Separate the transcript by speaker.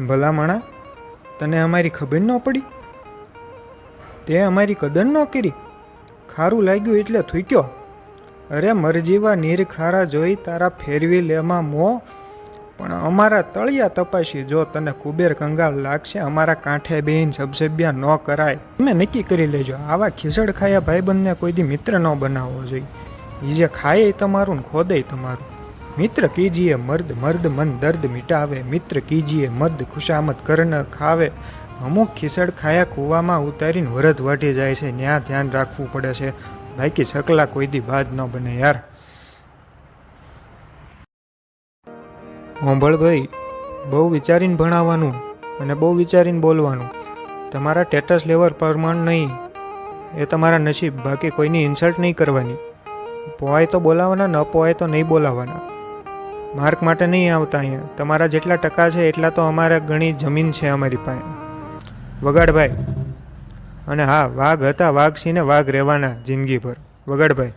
Speaker 1: ભલામણા, તને અમારી ખબર ન પડી? તે અમારી કદર ન કરી? ખારું લાગ્યું એટલે થૂક્યો? અરે મરજીવા નીર ખારા જોઈ તારા ફેરવી લેમાં મોં, પણ અમારા તળિયા તપાસી જો તને કુબેર કંગાળ લાગશે. અમારા કાંઠે બેહીન સબસબ્યા ન કરાય. તમે નક્કી કરી લેજો, આવા ખીચડ ખાયા ભાઈબંધને કોઈ દી મિત્ર ન બનાવવો જોઈએ. એ જે ખાય એ તમારું ને ખોદે તમારું. મિત્ર કીજીએ મર્દ, મર્દ મન દર્દ મિટાવે. મિત્ર કીજીએ મર્દ, ખુશામત કરન ખાવે. અમુક ખીચડ ખાયા કૂવામાં ઉતારીને વરદ વાટી જાય છે, ત્યાં ધ્યાન રાખવું પડે છે. બાકી સકલા કોઈ દી બાદ ન બને યાર. હોંભળ ભાઈ, બહુ વિચારીને ભણાવવાનું અને બહુ વિચારીને બોલવાનું. તમારા સ્ટેટસ લેવલ પ્રમાણ નહીં, એ તમારા નસીબ. બાકી કોઈની ઇન્સલ્ટ નહીં કરવાની. પોવાય તો બોલાવવાના, ન પોવાય તો નહીં બોલાવવાના. માર્ક માટે નહીં આવતા અહીંયા. તમારા જેટલા ટકા છે એટલા તો અમારે ઘણી જમીન છે અમારી પાસે. વગાડભાઈ. અને હા, વાઘ હતા, વાઘ સિંહને વાઘ રહેવાના જિંદગીભર. વગાડભાઈ.